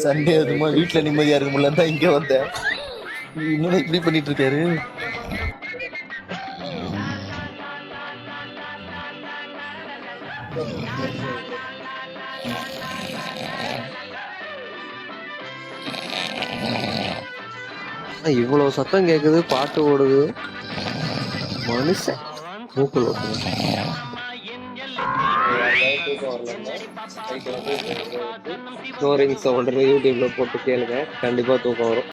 Sunday அதுமா வீட்டுல நிம்மதியா இருக்க முடியல தான் இங்க வந்தேன். இன்னும் இப்படி பண்ணிட்டு இருக்காரு. இவ்வளவு சத்தம் கேக்குது, பாட்டு ஓடுது, மனுஷன் மூக்குல ஸ்னோரிங் சவுண்ட் யூடியூப்ல போட்டு கேளுங்க, கண்டிப்பா தூக்கம் வரும்.